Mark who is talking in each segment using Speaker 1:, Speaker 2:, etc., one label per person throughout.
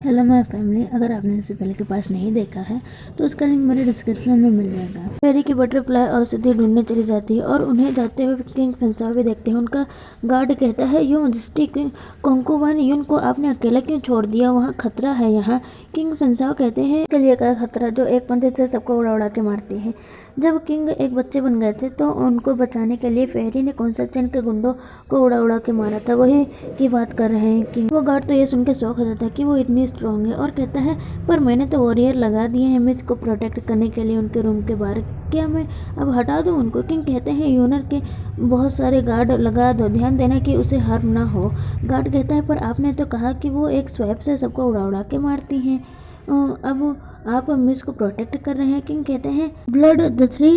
Speaker 1: Hello my family, अगर आपने इससे पहले के पास नहीं देखा है तो उसका लिंक मेरे डिस्क्रिप्शन में मिल जाएगा। फेरी की बटरफ्लाई औषधि ढूंढने चली जाती है और उन्हें जाते हुए किंग फेंगसाओ भी देखते हैं। उनका गार्ड कहता है, यो मजेस्टी किंग कोंगकुवान युन को आपने अकेला क्यों छोड़ दिया, वहाँ खतरा है। यहाँ किंग फेंगसाओ कहते हैं के लिए का खतरा जो एक पंजे से सबको उड़ा उड़ा के मारती है। जब किंग एक बच्चे बन गए थे तो उनको बचाने के लिए फेरी ने कॉन्स्टेंटाइन के गुंडों को उड़ा उड़ा के मारा था। वही की बात कर रहे हैं किंग। वो गार्ड तो ये सुन के शौक हो जाता है कि वो इतनी स्ट्रॉन्ग है और कहता है, पर मैंने तो वॉरियर लगा दिए हैं मिस को प्रोटेक्ट करने के लिए उनके रूम के बाहर, क्या मैं अब हटा दूं उनको। किंग कहते हैं, यूनर के बहुत सारे गार्ड लगा दो, ध्यान देना कि उसे हार्म ना हो। गार्ड कहता है, पर आपने तो कहा कि वो एक स्वैप से सबको उड़ा उड़ा के मारती हैं, अब आप मिस को प्रोटेक्ट कर रहे हैं। किंग कहते हैं, ब्लड द थ्री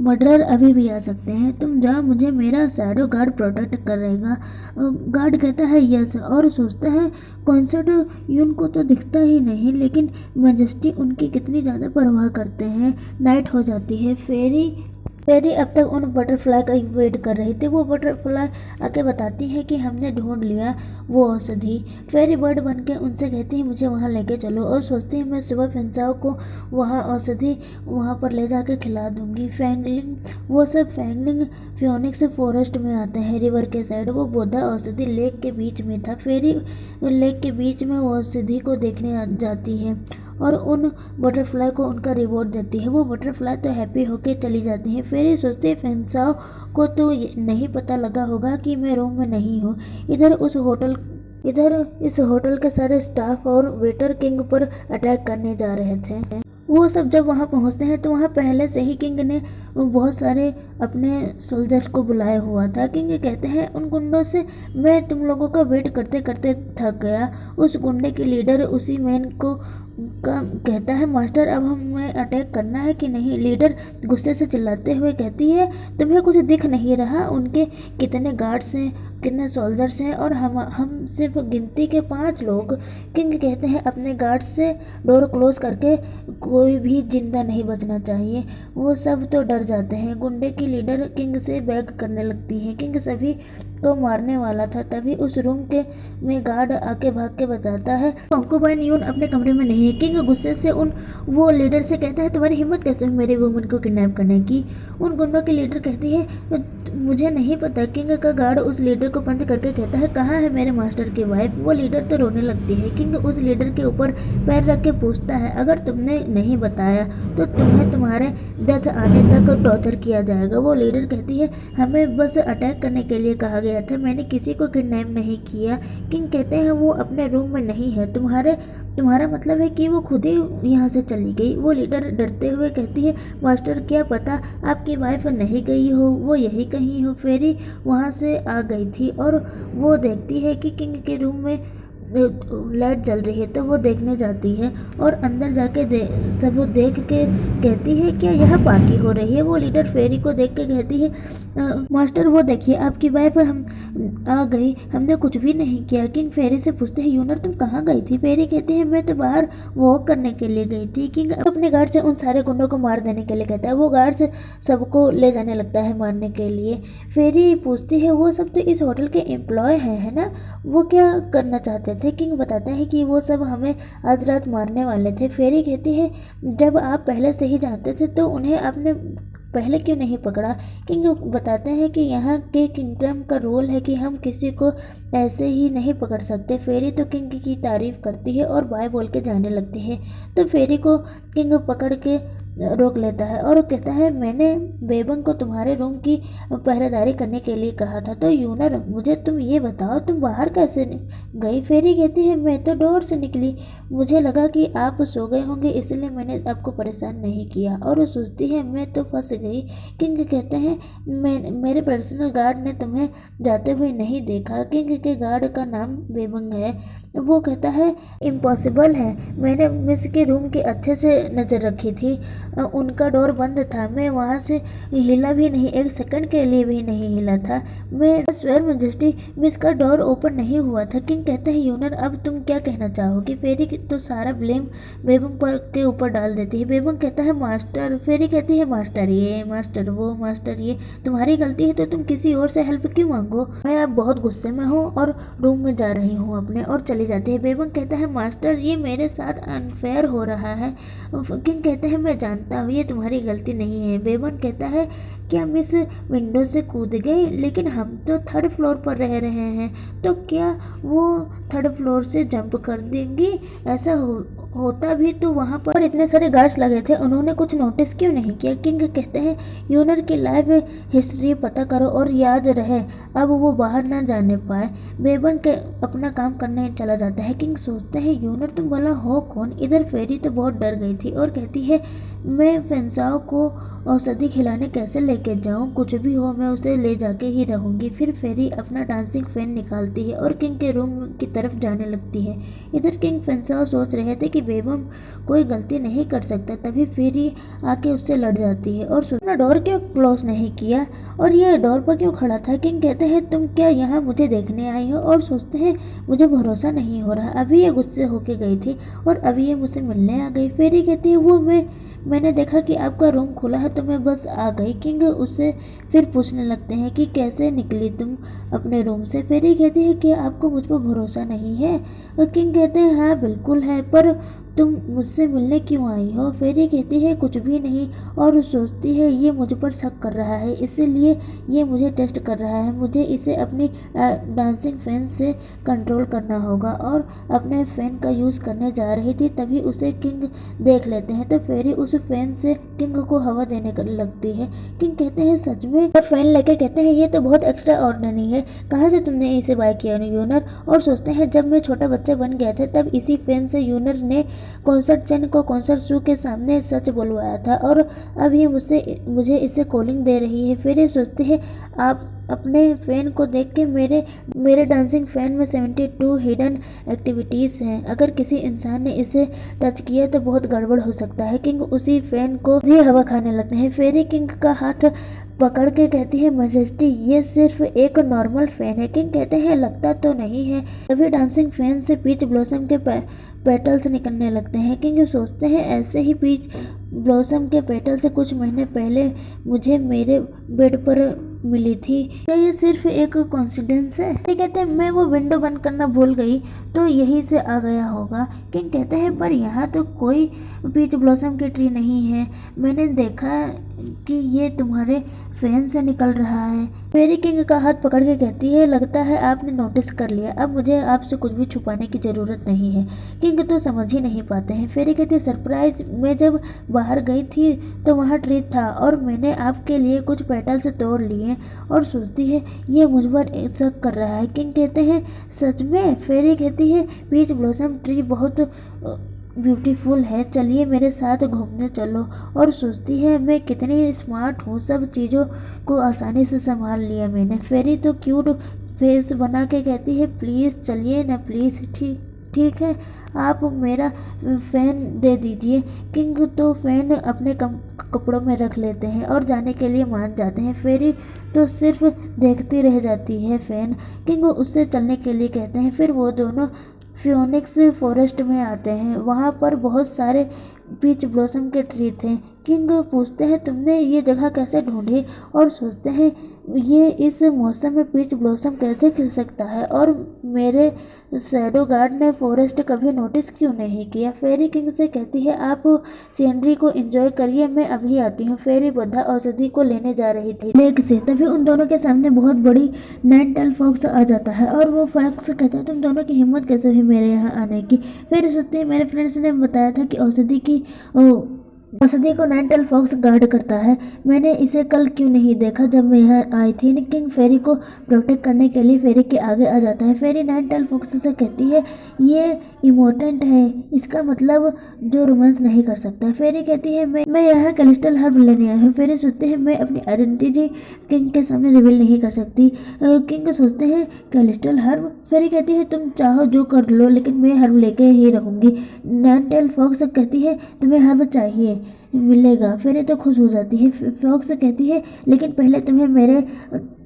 Speaker 1: मर्डरर अभी भी आ सकते हैं, तुम जाओ, मुझे मेरा शैडो गार्ड प्रोटेक्ट कर रहेगा। गार्ड कहता है यस और सोचता है कॉन्सर्ट यून को तो दिखता ही नहीं, लेकिन मैजेस्टी उनकी कितनी ज़्यादा परवाह करते हैं। नाइट हो जाती है। फेरी अब तक उन बटरफ्लाई का वेट कर रही थी। वो बटरफ्लाई आके बताती है कि हमने ढूंढ लिया वो औषधि। फेरी बर्ड बन के उनसे कहती है, मुझे वहाँ लेके चलो, और सोचती है मैं सुबह फेंगसाओ को वहाँ औषधि वहाँ पर ले जाकर खिला दूंगी। फैंगलिंग वो सब फैंगलिंग फियोनिक्स फॉरेस्ट में आते हैं, रिवर के साइड। वो बोधा औषधि लेक के बीच में था। फेरी लेक के बीच में वो औषधि को देखने जाती है और उन बटरफ्लाई को उनका रिवॉर्ड देती है। वो बटरफ्लाई तो हैप्पी होके चली जाती है। फिर ये सोचते हैं, फेंगसाओ को तो नहीं पता लगा होगा कि मैं रूम में नहीं हूँ। इधर इस होटल के सारे स्टाफ और वेटर किंग पर अटैक करने जा रहे थे। वो सब जब वहाँ पहुँचते हैं तो वहाँ पहले से ही किंग ने बहुत सारे अपने सोल्जर्स को बुलाया हुआ था। किंग कहते हैं, उन गुंडों से मैं तुम लोगों का वेट करते करते थक गया। उस गुंडे के लीडर उसी मैन को कहता है, मास्टर अब हमें अटैक करना है कि नहीं। लीडर गुस्से से चिल्लाते हुए कहती है, तुम्हें कुछ दिख नहीं रहा उनके कितने गार्ड्स हैं, कितने सोल्जर्स हैं, और हम सिर्फ गिनती के 5 लोग। किंग कहते हैं, अपने गार्ड्स से डोर क्लोज करके कोई भी जिंदा नहीं बचना चाहिए। वो सब तो डर जाते हैं। गुंडे की लीडर किंग से बैग करने लगती है। किंग सभी को मारने वाला था, तभी उस रूम के में गार्ड आके भाग के बताता है कोंगकुवान युन अपने कमरे में नहीं है। किंग गुस्से से वो लीडर से कहता है, तुम्हारी हिम्मत कैसे हुई मेरी वुमन को किडनैप करने की। उन गुंडों की लीडर कहती है, मुझे नहीं पता। किंग का गार्ड उस लीडर को पंच करके कहता है, कहाँ है मेरे मास्टर की वाइफ। वो लीडर तो रोने लगती है। किंग उस लीडर के ऊपर पैर रख के पूछता है, अगर तुमने नहीं बताया तो तुम्हें तुम्हारे डेथ आने तक टॉर्चर किया जाएगा। वो लीडर कहती है, हमें बस अटैक करने के लिए कहा गया था, मैंने किसी को किडनैप नहीं किया। किंग कहते हैं, वो अपने रूम में नहीं है, तुम्हारा मतलब है कि वो खुद ही यहाँ से चली गई। वो लीडर डरते हुए कहती है, मास्टर क्या पता आपकी वाइफ नहीं गई हो, वो यही कहीं हो। फेरी वहाँ से आ गई थी और वो देखती है कि किंग के रूम में लाइट जल रही है, तो वो देखने जाती है और अंदर जाके सब देख के कहती है, क्या यह पार्टी हो रही है। वो लीडर फेरी को देख के कहती है, मास्टर वो देखिए आपकी वाइफ हम आ गई, हमने कुछ भी नहीं किया। किंग फेरी से पूछते हैं, यूनर तुम कहाँ गई थी। फेरी कहती है, मैं तो बाहर वॉक करने के लिए गई थी। किंग अपने गार्ड से उन सारे गुंडों को मार देने के लिए कहता है। वो गार्ड से सबको ले जाने लगता है मारने के लिए। फेरी पूछती है, वो सब तो इस होटल के एम्प्लॉय हैं, है ना, वो क्या करना चाहते थे। किंग बताता है कि वो सब हमें आज रात मारने वाले थे। फेरी कहती है, जब आप पहले से ही जानते थे तो उन्हें आपने पहले क्यों नहीं पकड़ा। किंग बताते हैं कि यहाँ के किंगडम का रूल है कि हम किसी को ऐसे ही नहीं पकड़ सकते। फेरी तो किंग की तारीफ करती है और बाय बोल के जाने लगती है। तो फेरी को किंग पकड़ के रोक लेता है और कहता है, मैंने बेबंग को तुम्हारे रूम की पहरेदारी करने के लिए कहा था, तो यूनर मुझे तुम ये बताओ तुम बाहर कैसे गई। फेरी कहती है, मैं तो डोर से निकली, मुझे लगा कि आप सो गए होंगे इसलिए मैंने आपको परेशान नहीं किया। और वो सोचती है, मैं तो फंस गई। किंग कहते हैं, मेरे पर्सनल गार्ड ने तुम्हें जाते हुए नहीं देखा। किंग के गार्ड का नाम बेबंग है। वो कहता है, इम्पॉसिबल है, मैंने मिस के रूम की अच्छे से नज़र रखी थी, उनका डोर बंद था। मैं वहाँ से हिला भी नहीं, एक सेकंड के लिए भी नहीं हिला था। मैं स्वेयर मैजेस्टी मिस का डोर ओपन नहीं हुआ था। किंग कहते हैं यूनर अब तुम क्या कहना चाहोगी? फेरी तो सारा ब्लेम बेबम पर के ऊपर डाल देती है। बेबम कहता है मास्टर, फेरी कहती है मास्टर ये, मास्टर वो, मास्टर ये, तुम्हारी गलती है तो तुम किसी और से हेल्प क्यों मांगो? मैं अब बहुत गुस्से में हूँ और रूम में जा रही हूँ अपने, और चली जाती है। बेबम कहता है मास्टर ये मेरे साथ अनफेयर हो रहा है। किंग कहते हैं मैं जानता हूँ ये तुम्हारी गलती नहीं है। बेबम कहता है क्या मिस विंडो से कूद गई? लेकिन हम तो थर्ड फ्लोर पर रह रहे हैं, तो क्या वो थर्ड फ्लोर से जंप कर देंगी? ऐसा होता भी तो वहाँ पर इतने सारे गार्ड्स लगे थे, उन्होंने कुछ नोटिस क्यों नहीं किया? किंग कहते हैं यूनर की लाइफ हिस्ट्री पता करो और याद रहे अब वो बाहर ना जाने पाए। बेबन के अपना काम करने चला जाता है। किंग सोचते हैं यूनर तुम भला हो कौन? इधर फेरी तो बहुत डर गई थी और कहती है मैं फेंसाओ को औषधि खिलाने कैसे लेके जाऊं? कुछ भी हो मैं उसे ले जाके ही रहूंगी। फिर फेरी अपना डांसिंग फैन निकालती है और किंग के रूम की तरफ जाने लगती है। इधर किंग फेंसाओ सोच रहे थे कि बेबम कोई गलती नहीं कर सकता, तभी फेरी आके उससे लड़ जाती है और अपना डोर क्यों क्लोज नहीं किया और ये डोर पर क्यों खड़ा था? किंग कहते हैं तुम क्या यहाँ मुझे देखने आई हो? और सोचते हैं मुझे भरोसा नहीं हो रहा, अभी ये गुस्से होके गई थी और अभी ये मुझसे मिलने आ गई। फेरी कहती है वो मैंने देखा कि आपका रूम खुला है तो मैं बस आ गई। किंग उससे फिर पूछने लगते हैं कि कैसे निकली तुम अपने रूम से? फेरी कहती है कि आपको मुझ पर भरोसा नहीं है? और किंग कहते हैं हाँ बिल्कुल है, पर तुम मुझसे मिलने क्यों आई हो? फेरी कहती है कुछ भी नहीं और सोचती है ये मुझ पर शक कर रहा है, इसीलिए ये मुझे टेस्ट कर रहा है। मुझे इसे अपनी डांसिंग फैन से कंट्रोल करना होगा और अपने फैन का यूज़ करने जा रही थी, तभी उसे किंग देख लेते हैं। तो फेरी उस फैन से किंग को हवा देने लगती है। किंग कहते हैं सच में? और फैन लेके कहते हैं ये तो बहुत एक्स्ट्रा ऑर्डिनरी है, कहाँ से तुमने इसे बाय किया यूनर? और सोचते हैं जब मैं छोटा बच्चा बन गया था तब इसी फैन से यूनर ने कॉन्सर्ट चैन को कॉन्सर्ट शो के सामने सच बुलवाया था और अब ये मुझे इसे कॉलिंग दे रही है। फिर ये सोचते हैं आप अपने फैन को देख के मेरे डांसिंग फैन में 72 हिडन एक्टिविटीज़ हैं, अगर किसी इंसान ने इसे टच किया तो बहुत गड़बड़ हो सकता है। किंग उसी फैन को भी हवा खाने लगते हैं। फेरी किंग का हाथ पकड़ के कहती है मैजेस्टी ये सिर्फ एक नॉर्मल फैन है। किंग कहते हैं लगता तो नहीं है। तभी डांसिंग फैन से पीच ब्लॉसम के पेटल्स निकलने लगते हैं। किंग सोचते हैं ऐसे ही पीच ब्लॉसम के पेटल से कुछ महीने पहले मुझे मेरे बेड पर मिली थी, क्या ये सिर्फ एक कोइंसिडेंस है? कहते हैं मैं वो विंडो बंद करना भूल गई तो यहीं से आ गया होगा। किंग कहते हैं पर यहाँ तो कोई पीच ब्लॉसम की ट्री नहीं है, मैंने देखा कि ये तुम्हारे फैन से निकल रहा है। फेरी किंग का हाथ पकड़ के कहती है लगता है आपने नोटिस कर लिया, अब मुझे आपसे कुछ भी छुपाने की ज़रूरत नहीं है। किंग तो समझ ही नहीं पाते हैं। फेरी कहती है सरप्राइज, मैं जब बाहर गई थी तो वहाँ ट्री था और मैंने आपके लिए कुछ पेटल्स तोड़ लिए, और सोचती है ये मुझ पर शक कर रहा है। किंग कहते हैं सच में? फेरी कहती है पीच ब्लॉसम ट्री बहुत ब्यूटीफुल है, चलिए मेरे साथ घूमने चलो। और सोचती है मैं कितनी स्मार्ट हूँ, सब चीज़ों को आसानी से संभाल लिया मैंने। फेरी तो क्यूट फेस बना के कहती है प्लीज़ चलिए ना प्लीज़। ठीक है आप मेरा फ़ैन दे दीजिए। किंग तो फ़ैन अपने कपड़ों में रख लेते हैं और जाने के लिए मान जाते हैं। फेरी तो सिर्फ देखती रह जाती है फ़ैन। किंग उससे चलने के लिए कहते हैं। फिर वो दोनों फियोनिक्स फॉरेस्ट में आते हैं, वहाँ पर बहुत सारे पीच ब्लॉसम के ट्री थे। किंग पूछते हैं तुमने ये जगह कैसे ढूंढी? और सोचते हैं ये इस मौसम में पीच ब्लॉसम कैसे खिल सकता है और मेरे शैडो गार्ड ने फॉरेस्ट कभी नोटिस क्यों नहीं किया? फेरी किंग से कहती है आप सीनरी को एंजॉय करिए, मैं अभी आती हूँ। फेरी बद्धा औषधि को लेने जा रही थी लेक से, तभी उन दोनों के सामने बहुत बड़ी नाइन टेल फॉक्स आ जाता है और वो फॉक्स कहता है तुम दोनों की हिम्मत कैसे हुई मेरे यहाँ आने की? फिर सोचते हैं मेरे फ्रेंड्स ने बताया था कि औषधि को नाइन टेल फॉक्स गार्ड करता है, मैंने इसे कल क्यों नहीं देखा जब मैं यहाँ आई थी? किंग फेरी को प्रोटेक्ट करने के लिए फेरी के आगे आ जाता है। फेरी नाइन टेल फॉक्स से कहती है ये इमोर्टेंट है, इसका मतलब जो रोमांस नहीं कर सकता। फेरी कहती है मैं यहाँ क्रिस्टल हर्ब लेने आई हूँ। फेरी सोचते हैं मैं अपनी आइडेंटिटी किंग के सामने रिवील नहीं कर सकती। किंग सोचते हैं क्रिस्टल हर्ब? फेरी कहती है तुम चाहो जो कर लो, लेकिन मैं हर्ब लेके ही रहूँगी। नाइनटेल फॉक्स कहती है तुम्हें हर्ब चाहिए, मिलेगा। फेरी तो खुश हो जाती है। फॉक्स कहती है लेकिन पहले तुम्हें मेरे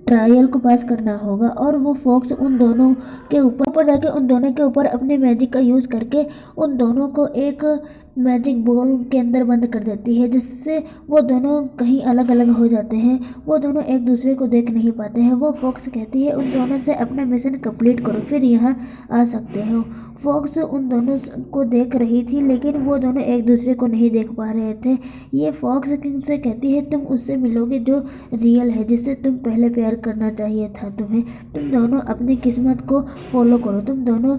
Speaker 1: ट्रायल को पास करना होगा, और वो फॉक्स उन दोनों के ऊपर जाके उन दोनों के ऊपर अपने मैजिक का यूज़ करके उन दोनों को एक मैजिक बॉल के अंदर बंद कर देती है, जिससे वो दोनों कहीं अलग अलग हो जाते हैं। वो दोनों एक दूसरे को देख नहीं पाते हैं। वो फॉक्स कहती है उन दोनों से अपना मिशन कंप्लीट करो, फिर यहाँ आ सकते हो। फॉक्स उन दोनों को देख रही थी, लेकिन वो दोनों एक दूसरे को नहीं देख पा रहे थे। ये फॉक्स किंग से कहती है तुम उससे मिलोगे जो रियल है, जिससे तुम पहले प्यार करना चाहिए था तुम्हें। तुम दोनों अपनी किस्मत को फॉलो करो। तुम दोनों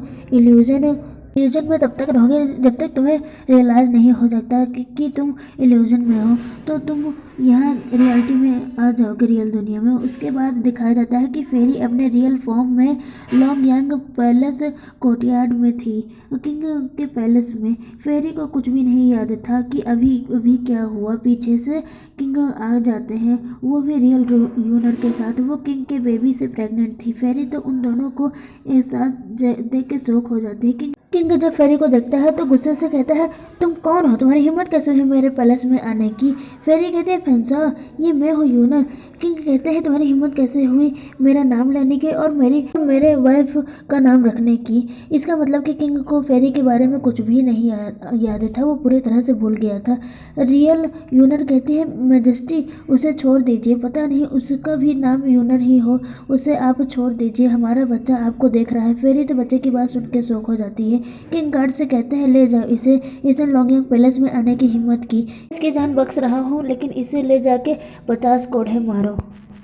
Speaker 1: इल्यूजन में तब तक रहोगे जब तक तुम्हें रियलाइज़ नहीं हो जाता कि तुम इल्यूजन में हो, तो तुम यहाँ रियलिटी में आ जाओगे, रियल दुनिया में। उसके बाद दिखाया जाता है कि फेरी अपने रियल फॉर्म में लॉन्ग यांग पैलेस कोर्टयार्ड में थी, किंग के पैलेस में। फेरी को कुछ भी नहीं याद था कि अभी क्या हुआ। पीछे से किंग आ जाते हैं, वो भी रियल यूनर के साथ। वो किंग के बेबी से प्रेग्नेंट थी। फेरी तो उन दोनों को एहसास देख के शौक हो जाती है। किंग जब फेरी को देखता है तो गुस्से से कहता है तुम कौन हो, तुम्हारी हिम्मत कैसे हुई मेरे पैलेस में आने की। फेरी कहते हैं फेंसा, ये मैं हूँ यूनर। किंग कहते हैं तुम्हारी हिम्मत कैसे हुई मेरा नाम लेने की और मेरे वाइफ का नाम रखने की। इसका मतलब कि किंग को फेरी के बारे में कुछ भी नहीं याद था, वो पूरी तरह से भूल गया था। रियल यूनर कहती है मैजेस्टी उसे छोड़ दीजिए, पता नहीं उसका भी नाम यूनर ही हो, उसे आप छोड़ दीजिए, हमारा बच्चा आपको देख रहा है। फेरी तो बच्चे की बात सुन के शौक हो जाती है। किंग गार्ड से कहते हैं ले जाओ इसे, इसने लॉन्गिंग पैलेस में आने की हिम्मत की, इसकी जान बख्श रहा हूँ, लेकिन इसे ले जाके 50 कोड़े मारो।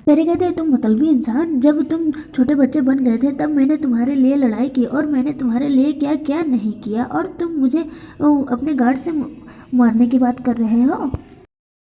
Speaker 1: फेरी कहते हैं तुम मतलबी इंसान, जब तुम छोटे बच्चे बन गए थे तब मैंने तुम्हारे लिए लड़ाई की, और मैंने तुम्हारे लिए क्या क्या नहीं किया, और तुम मुझे अपने गार्ड से मारने की बात कर रहे हो।